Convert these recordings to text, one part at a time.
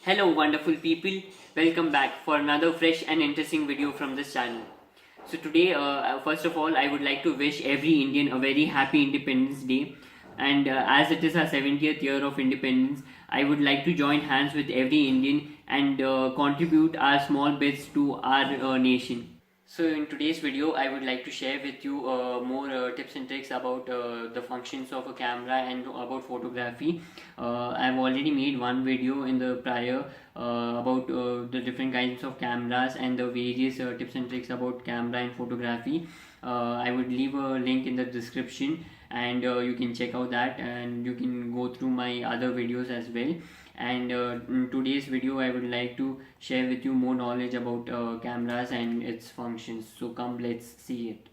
Hello wonderful people, welcome back for another fresh and interesting video from this channel. So today, first of all, I would like to wish every Indian a very happy Independence Day, and as it is our 70th year of independence, I would like to join hands with every Indian and contribute our small bits to our nation. So in today's video, I would like to share with you more tips and tricks about the functions of a camera and about photography. I've already made one video in the prior about the different kinds of cameras and the various tips and tricks about camera and photography. I would leave a link in the description, and you can check out that, and you can go through my other videos as well. And in today's video I would like to share with you more knowledge about cameras and its functions. So come, let's see it.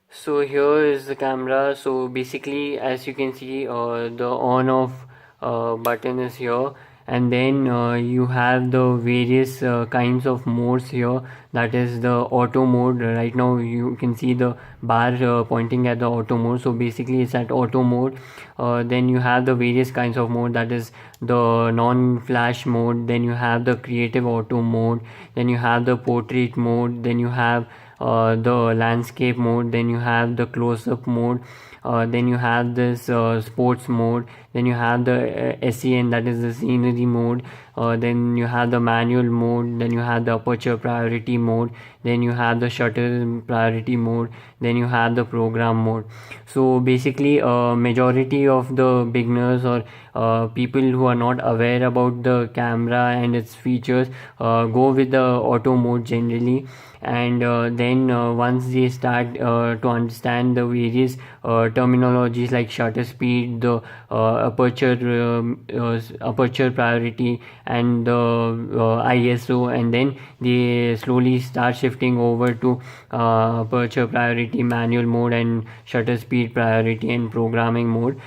So here is the camera. So basically, as you can see, the on off button is here, and then you have the various kinds of modes here. That is the auto mode. Right now you can see the bar pointing at the auto mode, so basically it's at auto mode. Then you have the various kinds of mode, that is the non-flash mode, then you have the creative auto mode, then you have the portrait mode, then you have the landscape mode, then you have the close-up mode, then you have this sports mode, then you have the SEN, that is the scenery mode, then you have the manual mode, then you have the aperture priority mode, then you have the shutter priority mode, then you have the program mode. So basically majority of the beginners or people who are not aware about the camera and its features go with the auto mode generally, and then once they start to understand the various terminologies like shutter speed, the aperture priority, and the ISO, and then they slowly start shifting over to aperture priority, manual mode, and shutter speed priority, and programming mode.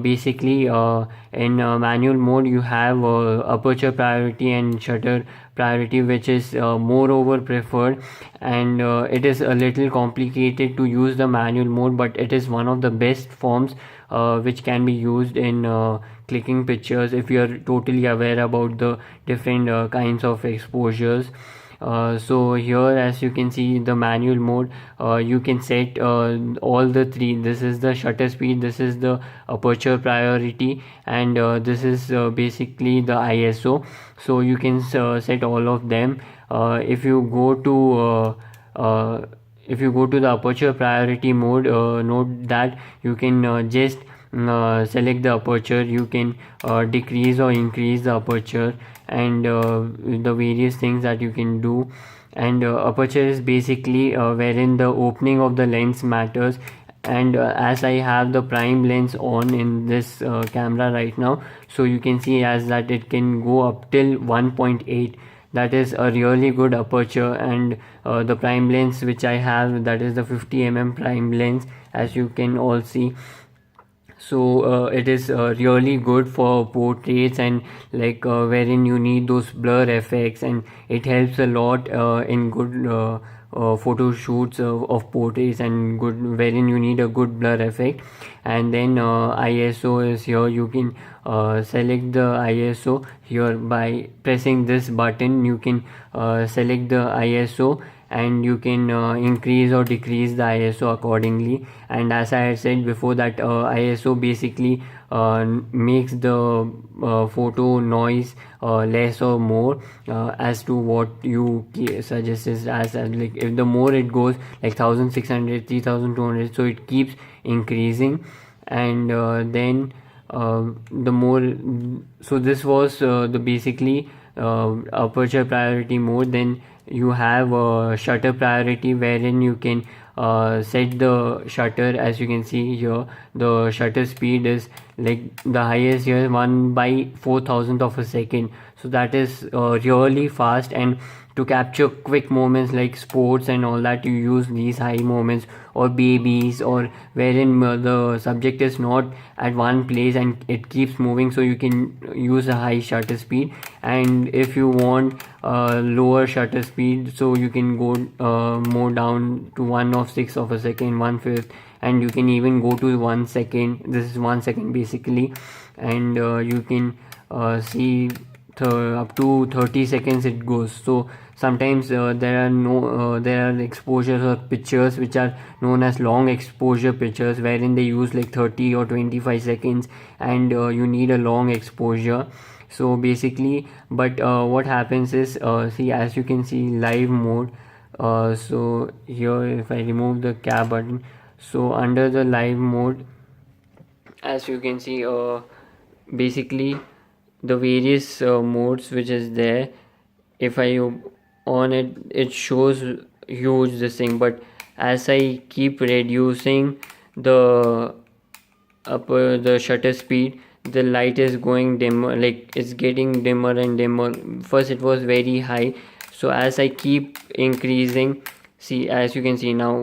Basically in manual mode you have aperture priority and shutter priority, which is moreover preferred, and it is a little complicated to use the manual mode, but it is one of the best forms which can be used in clicking pictures if you are totally aware about the different kinds of exposures. So here, as you can see, the manual mode, you can set all the three. This is the shutter speed, this is the aperture priority, and this is basically the ISO. So you can set all of them. If you go to the aperture priority mode, note that you can just select the aperture. You can decrease or increase the aperture, and the various things that you can do. And aperture is basically wherein the opening of the lens matters, and as I have the prime lens on in this camera right now, so you can see as that it can go up till 1.8. that is a really good aperture. And the prime lens which I have, that is the 50mm prime lens, as you can all see. So it is really good for portraits, and like wherein you need those blur effects, and it helps a lot in good photo shoots of portraits, and good wherein you need a good blur effect. And then ISO is here. You can select the ISO here by pressing this button. You can select the ISO, and you can increase or decrease the ISO accordingly. And as I had said before, that ISO basically makes the photo noise less or more as to what you suggest is as like if the more it goes, like 1600, 3200, so it keeps increasing. And then the more, so this was the basically aperture priority mode. Then you have shutter priority, wherein you can set the shutter. As you can see here, the shutter speed is like the highest here, 1/4000th of a second. So that is really fast, and to capture quick moments like sports and all that, you use these high moments, or babies, or wherein the subject is not at one place and it keeps moving, so you can use a high shutter speed. And if you want lower shutter speed, so you can go more down to 1/6 of a second, 1/5, and you can even go to 1 second. This is 1 second basically. And you can see up to 30 seconds it goes. So sometimes there are exposures or pictures which are known as long exposure pictures, wherein they use like 30 or 25 seconds, and you need a long exposure. So basically, but what happens is, see, as you can see, live mode. So here, if I remove the cap button, so under the live mode, as you can see, basically the various modes which is there, if I on it, it shows huge this thing, but as I keep reducing the the shutter speed, the light is going dimmer, like it's getting dimmer and dimmer. First it was very high, so as I keep increasing, see, as you can see now,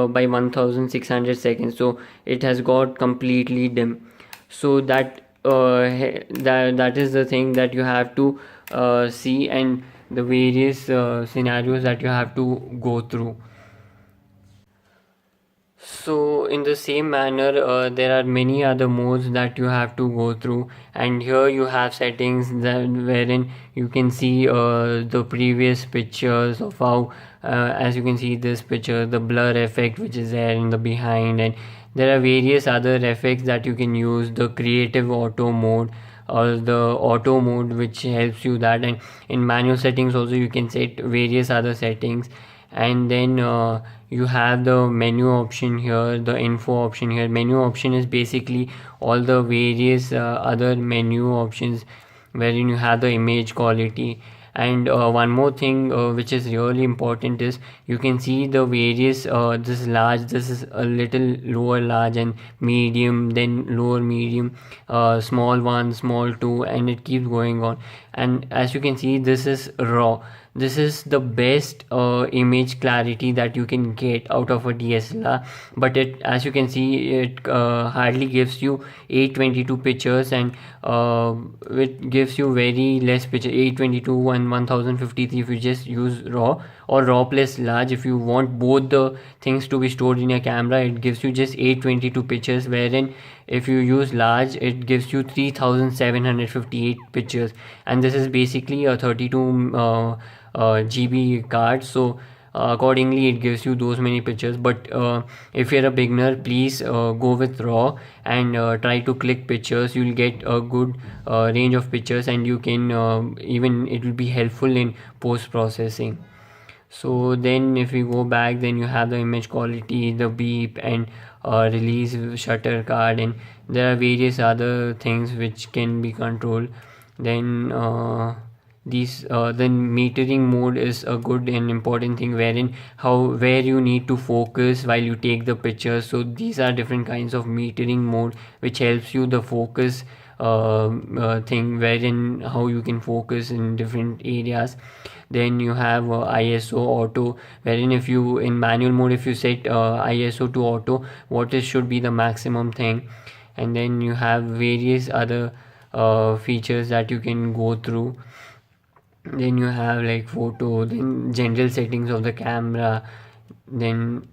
by 1600 seconds, so it has got completely dim. So that is the thing that you have to see, and the various scenarios that you have to go through. So in the same manner, there are many other modes that you have to go through, and here you have settings that wherein you can see the previous pictures of how, as you can see this picture, the blur effect which is there in the behind, and there are various other effects that you can use, the creative auto mode or the auto mode, which helps you that, and in manual settings also you can set various other settings. And then you have the menu option here, the info option here. Menu option is basically all the various other menu options wherein you have the image quality. And one more thing which is really important is you can see the various, this is large, this is a little lower large, and medium, then lower medium, small 1, small 2, and it keeps going on. And as you can see, this is raw. This is the best image clarity that you can get out of a DSLR, but it, as you can see, it hardly gives you 822 pictures, and it gives you very less picture, 822 and 1053 if you just use raw, or raw plus large. If you want both the things to be stored in your camera, it gives you just 822 pictures, wherein if you use large, it gives you 3758 pictures, and this is basically a 32 GB card. So accordingly it gives you those many pictures. But if you're a beginner, please go with raw and try to click pictures. You'll get a good range of pictures, and you can even, it will be helpful in post processing. So then if we go back, then you have the image quality, the beep, and release shutter card, and there are various other things which can be controlled. Then then metering mode is a good and important thing, wherein where you need to focus while you take the picture. So these are different kinds of metering mode which helps you the focus thing, wherein how you can focus in different areas. Then you have ISO auto, wherein if you, in manual mode, if you set ISO to auto, what is should be the maximum thing. And then you have various other features that you can go through. Then you have like photo, then general settings of the camera, then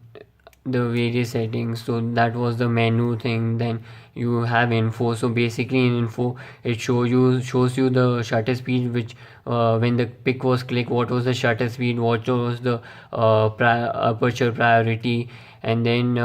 the various settings. So that was the menu thing. Then you have info. So basically in info, it shows you the shutter speed, which when the pic was clicked, what was the shutter speed, what was the aperture priority. And then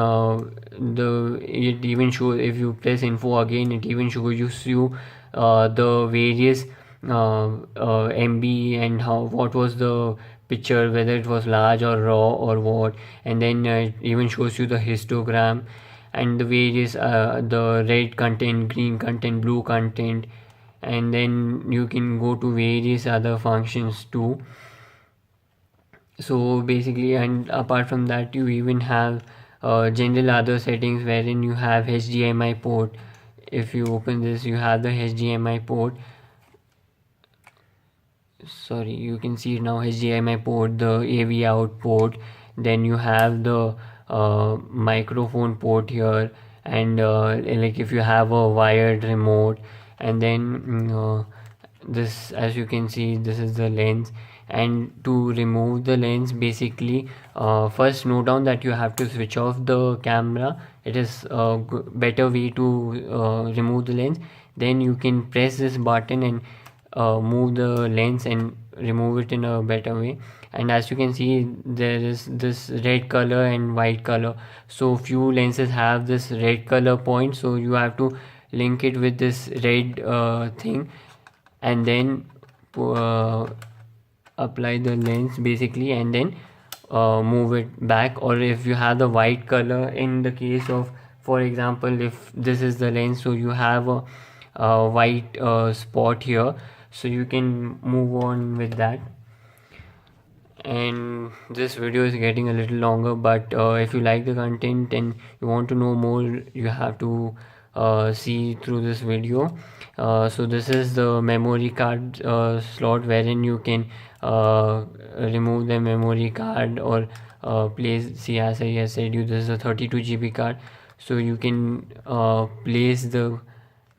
it even shows, if you press info again, it even shows you the various MB, and what was the picture, whether it was large or raw or what. And then it even shows you the histogram and the various the red content, green content, blue content. And then you can go to various other functions too. So basically, and apart from that, you even have general other settings, wherein you have HDMI port. If you open this, you have the HDMI port. Sorry, you can see now HDMI port, the AV out port. Then you have the microphone port here, and like if you have a wired remote. And then this, as you can see, this is the lens. And to remove the lens, basically first note down that you have to switch off the camera. It is a better way to remove the lens. then you can press this button and move the lens and remove it in a better way. And as you can see, there is this red color and white color. So few lenses have this red color point, so you have to link it with this red thing, and then apply the lens basically, and then move it back. Or if you have the white color, in the case of, for example, if this is the lens, so you have a white spot here, so you can move on with that. And this video is getting a little longer, but if you like the content and you want to know more, you have to see through this video. So this is the memory card slot, wherein you can remove the memory card or place, see, as I said you, this is a 32 GB card, so you can place the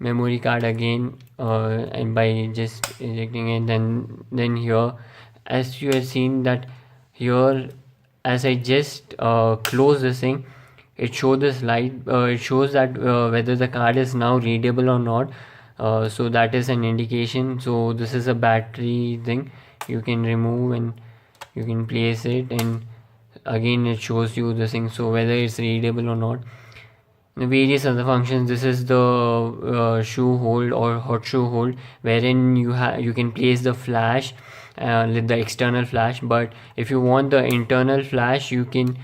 memory card again and by just ejecting it. Then here, as you have seen that here, as I just close this thing, it shows this light, it shows that whether the card is now readable or not. So that is an indication. So this is a battery thing, you can remove and you can place it, and again it shows you the thing, so whether it's readable or not. The various other functions, this is the shoe hold or hot shoe hold, wherein you can place the flash, the external flash. But if you want the internal flash, you can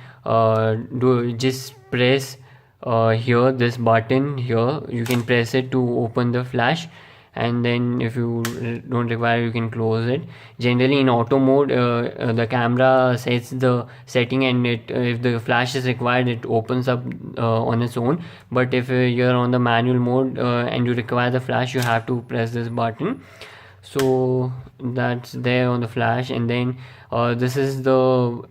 just press here, this button here, you can press it to open the flash, and then if you don't require, you can close it. Generally in auto mode, the camera sets the setting, and if the flash is required, it opens up on its own. But if you're on the manual mode and you require the flash, you have to press this button. So that's there on the flash. And then this is the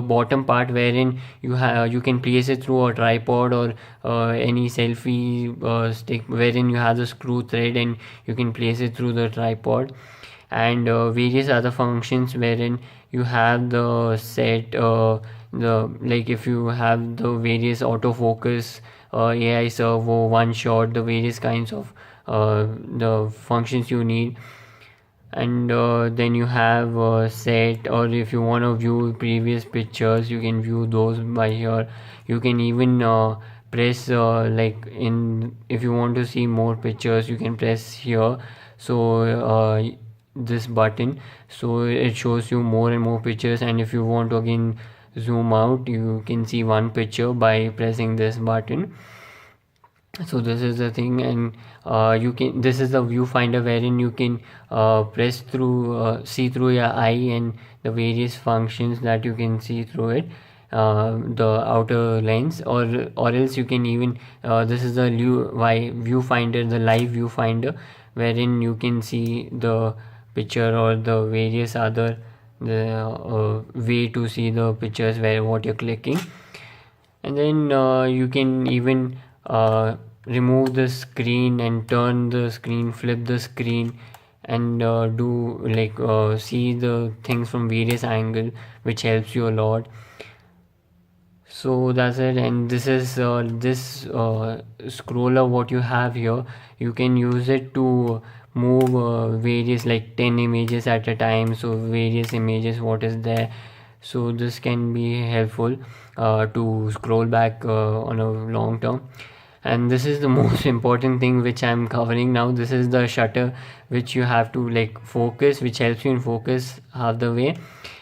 bottom part, wherein you can place it through a tripod or any selfie stick, wherein you have the screw thread and you can place it through the tripod. And various other functions, wherein you have the set like if you have the various autofocus, AI servo, one shot, the various kinds of the functions you need. And then you have set, or if you want to view previous pictures, you can view those by here. You can even press like if you want to see more pictures, you can press here, so this button, so it shows you more and more pictures. And if you want to again zoom out, you can see one picture by pressing this button. So this is the thing. And this is the viewfinder, wherein you can press through, see through your eye, and the various functions that you can see through it, the outer lens. Or else you can even this is the viewfinder, the live viewfinder, wherein you can see the picture or the various other way to see the pictures, where what you're clicking. And then you can even remove the screen and turn the screen, flip the screen, and do like see the things from various angles, which helps you a lot. So that's it. And this is this scroller, what you have here, you can use it to move various, like 10 images at a time, so various images what is there. So this can be helpful to scroll back on a long term. And this is the most important thing which I'm covering now. This is the shutter, which you have to like focus, which helps you in focus half the way.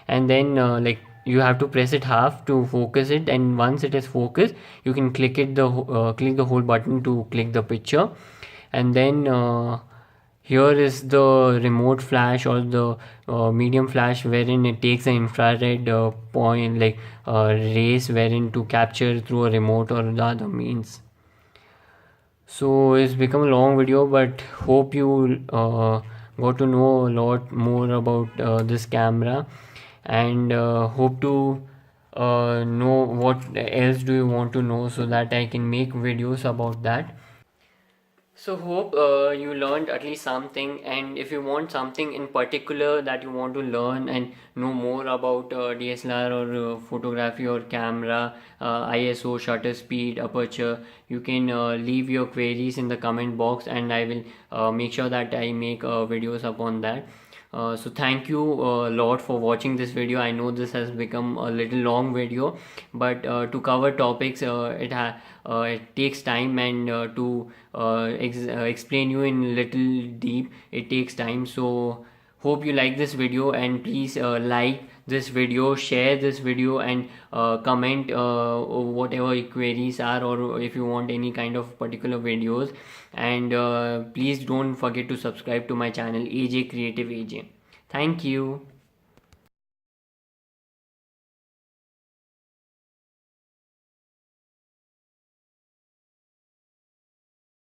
And then like you have to press it half to focus it, and once it is focused, you can click the whole button to click the picture. And then here is the remote flash, or the medium flash, wherein it takes the infrared point, like rays, wherein to capture through a remote or the other means. So it's become a long video, but hope you got to know a lot more about this camera, and hope to know what else do you want to know, so that I can make videos about that. So hope you learned at least something, and if you want something in particular that you want to learn and know more about DSLR or photography or camera, ISO, shutter speed, aperture, you can leave your queries in the comment box, and I will make sure that I make videos upon that. So thank you a lot for watching this video. I know this has become a little long video, but to cover topics it takes time, and to explain you in little deep, it takes time. So hope you like this video, and please like this video, share this video, and comment whatever queries are, or if you want any kind of particular videos. And please don't forget to subscribe to my channel AJ Creative AJ. Thank you.